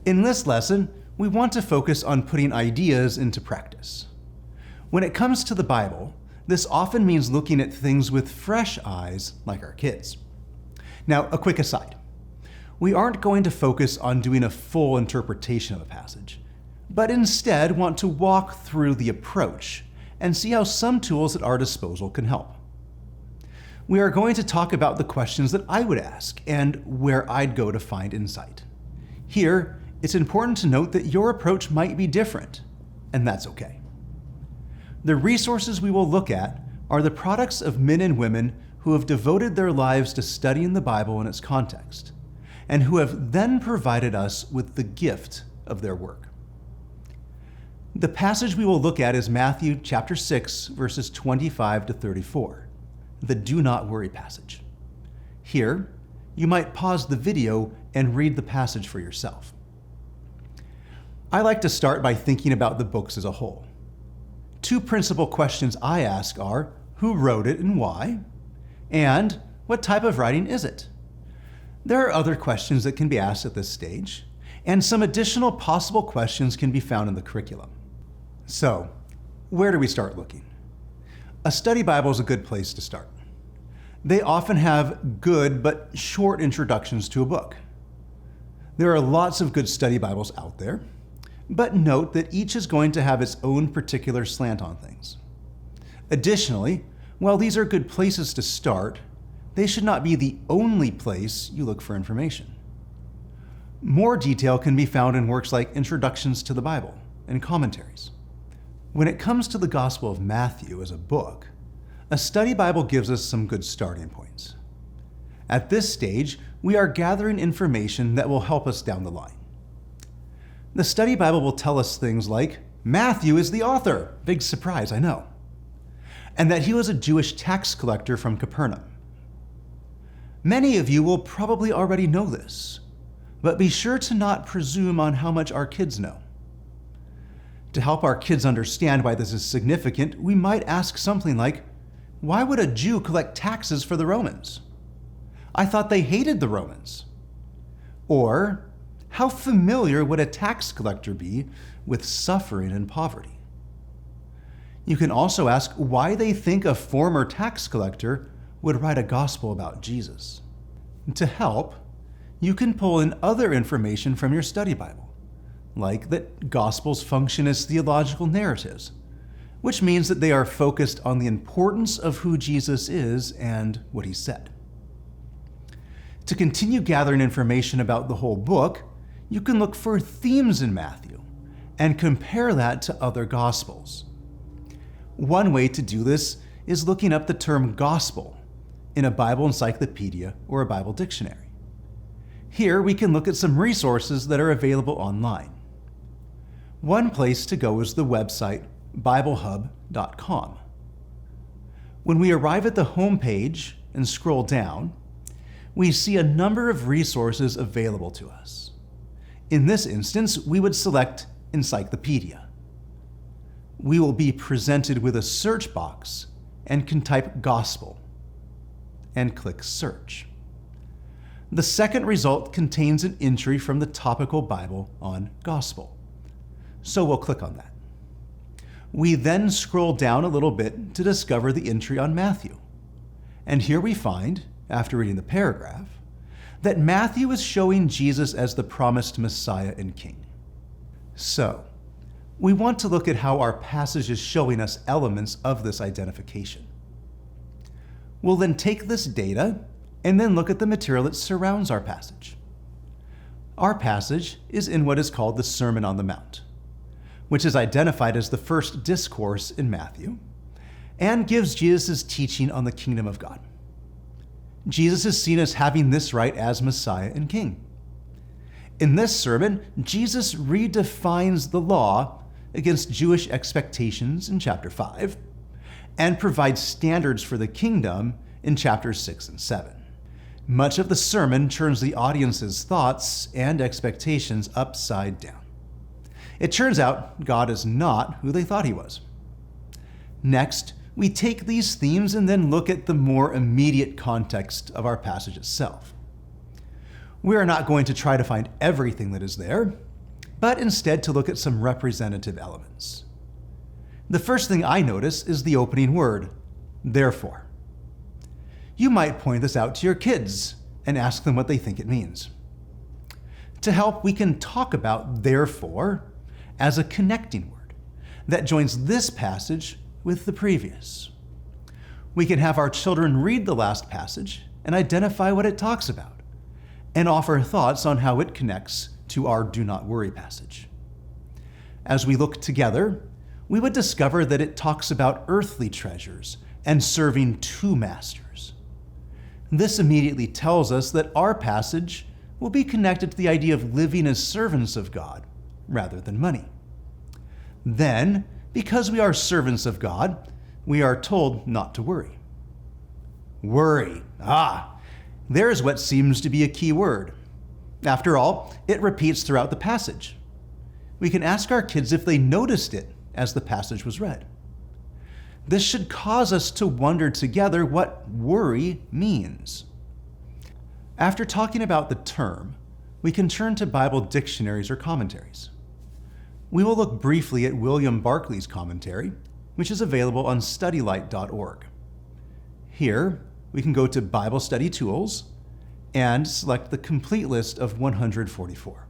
In this lesson, we want to focus on putting ideas into practice. When it comes to the Bible, this often means looking at things with fresh eyes, like our kids. Now, a quick aside. We aren't going to focus on doing a full interpretation of a passage, but instead want to walk through the approach and see how some tools at our disposal can help. We are going to talk about the questions that I would ask and where I'd go to find insight. Here, it's important to note that your approach might be different, and that's okay. The resources we will look at are the products of men and women who have devoted their lives to studying the Bible in its context, and who have then provided us with the gift of their work. The passage we will look at is Matthew chapter 6, verses 25 to 34, the do not worry passage. Here, you might pause the video and read the passage for yourself. I like to start by thinking about the books as a whole. Two principal questions I ask are, who wrote it and why? And what type of writing is it? There are other questions that can be asked at this stage, and some additional possible questions can be found in the curriculum. So, where do we start looking? A study Bible is a good place to start. They often have good but short introductions to a book. There are lots of good study Bibles out there, but note that each is going to have its own particular slant on things. Additionally, while these are good places to start, they should not be the only place you look for information. More detail can be found in works like Introductions to the Bible and commentaries. When it comes to the Gospel of Matthew as a book, a study Bible gives us some good starting points. At this stage, we are gathering information that will help us down the line. The study Bible will tell us things like, Matthew is the author, big surprise, I know, and that he was a Jewish tax collector from Capernaum. Many of you will probably already know this, but be sure to not presume on how much our kids know. To help our kids understand why this is significant, we might ask something like, why would a Jew collect taxes for the Romans? I thought they hated the Romans. Or, how familiar would a tax collector be with suffering and poverty? You can also ask why they think a former tax collector would write a gospel about Jesus. To help, you can pull in other information from your study Bible, like that Gospels function as theological narratives, which means that they are focused on the importance of who Jesus is and what he said. To continue gathering information about the whole book, you can look for themes in Matthew and compare that to other Gospels. One way to do this is looking up the term gospel in a Bible encyclopedia or a Bible dictionary. Here we can look at some resources that are available online. One place to go is the website BibleHub.com. When we arrive at the home page and scroll down, we see a number of resources available to us. In this instance, we would select Encyclopedia. We will be presented with a search box and can type Gospel and click Search. The second result contains an entry from the topical Bible on Gospel, so we'll click on that. We then scroll down a little bit to discover the entry on Matthew, and here we find, after reading the paragraph, that Matthew is showing Jesus as the promised Messiah and King. So, we want to look at how our passage is showing us elements of this identification. We'll then take this data and then look at the material that surrounds our passage. Our passage is in what is called the Sermon on the Mount, which is identified as the first discourse in Matthew and gives Jesus' teaching on the kingdom of God. Jesus is seen as having this right as Messiah and King. In this sermon, Jesus redefines the law against Jewish expectations in chapter 5 and provides standards for the kingdom in chapters 6 and 7. Much of the sermon turns the audience's thoughts and expectations upside down. It turns out God is not who they thought he was. Next, we take these themes and then look at the more immediate context of our passage itself. We are not going to try to find everything that is there, but instead to look at some representative elements. The first thing I notice is the opening word, therefore. You might point this out to your kids and ask them what they think it means. To help, we can talk about therefore as a connecting word that joins this passage with the previous. We can have our children read the last passage and identify what it talks about, and offer thoughts on how it connects to our do not worry passage. As we look together, we would discover that it talks about earthly treasures and serving two masters. This immediately tells us that our passage will be connected to the idea of living as servants of God rather than money. Then, because we are servants of God, we are told not to worry. Worry. There's what seems to be a key word. After all, it repeats throughout the passage. We can ask our kids if they noticed it as the passage was read. This should cause us to wonder together what worry means. After talking about the term, we can turn to Bible dictionaries or commentaries. We will look briefly at William Barclay's commentary, which is available on studylight.org. Here, we can go to Bible Study Tools and select the complete list of 144.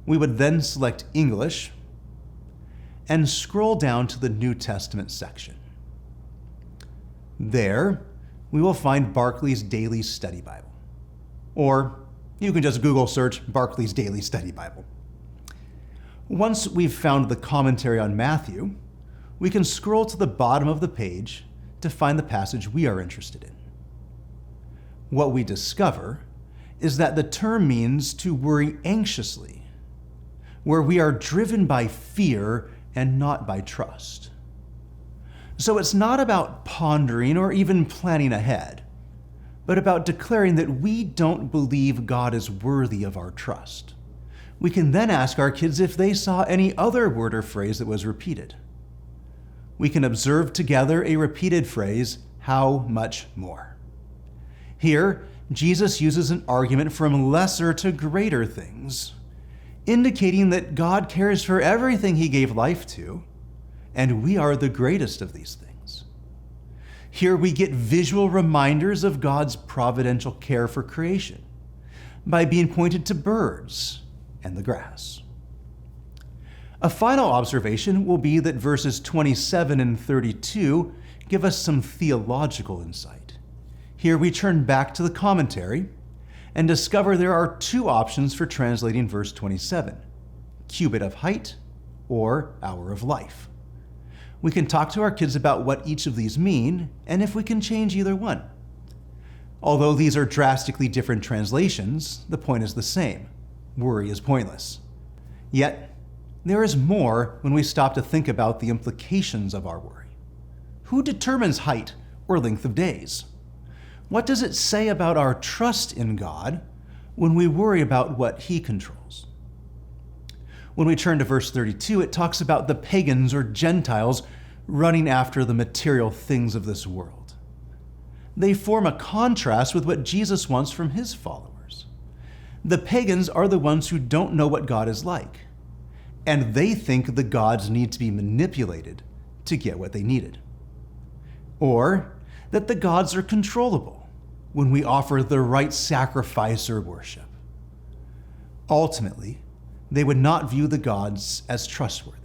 We would then select English and scroll down to the New Testament section. There, we will find Barclay's Daily Study Bible. Or you can just Google search Barclay's Daily Study Bible. Once we've found the commentary on Matthew, we can scroll to the bottom of the page to find the passage we are interested in. What we discover is that the term means to worry anxiously, where we are driven by fear and not by trust. So it's not about pondering or even planning ahead, but about declaring that we don't believe God is worthy of our trust. We can then ask our kids if they saw any other word or phrase that was repeated. We can observe together a repeated phrase, how much more. Here, Jesus uses an argument from lesser to greater things, indicating that God cares for everything he gave life to, and we are the greatest of these things. Here we get visual reminders of God's providential care for creation by being pointed to birds and the grass. A final observation will be that verses 27 and 32 give us some theological insight. Here we turn back to the commentary and discover there are two options for translating verse 27, cubit of height or hour of life. We can talk to our kids about what each of these mean and if we can change either one. Although these are drastically different translations, the point is the same. Worry is pointless. Yet, there is more when we stop to think about the implications of our worry. Who determines height or length of days? What does it say about our trust in God when we worry about what he controls? When we turn to verse 32, it talks about the pagans or Gentiles running after the material things of this world. They form a contrast with what Jesus wants from his followers. The pagans are the ones who don't know what God is like, and they think the gods need to be manipulated to get what they needed. Or that the gods are controllable when we offer the right sacrifice or worship. Ultimately, they would not view the gods as trustworthy.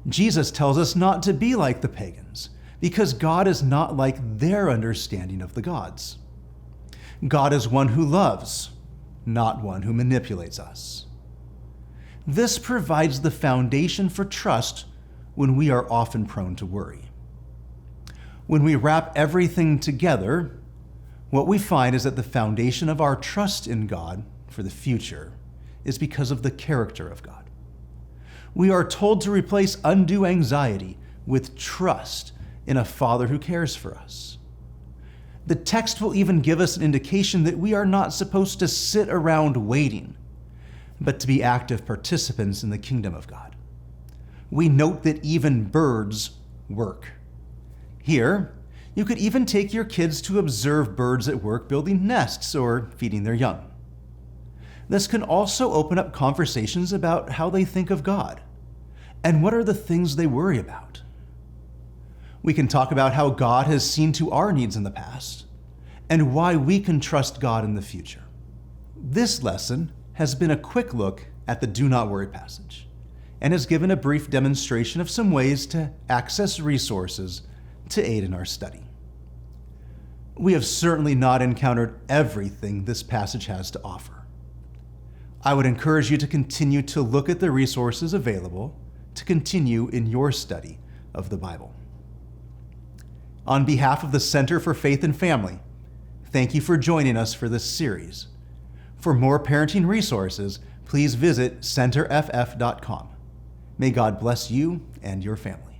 Jesus tells us not to be like the pagans, because God is not like their understanding of the gods. God is one who loves, not one who manipulates us. This provides the foundation for trust when we are often prone to worry. When we wrap everything together, what we find is that the foundation of our trust in God for the future is because of the character of God. We are told to replace undue anxiety with trust in a Father who cares for us. The text will even give us an indication that we are not supposed to sit around waiting, but to be active participants in the kingdom of God. We note that even birds work. Here, you could even take your kids to observe birds at work building nests or feeding their young. This can also open up conversations about how they think of God and what are the things they worry about. We can talk about how God has seen to our needs in the past and why we can trust God in the future. This lesson has been a quick look at the Do Not Worry passage and has given a brief demonstration of some ways to access resources to aid in our study. We have certainly not encountered everything this passage has to offer. I would encourage you to continue to look at the resources available to continue in your study of the Bible. On behalf of the Center for Faith and Family, thank you for joining us for this series. For more parenting resources, please visit centerff.com. May God bless you and your family.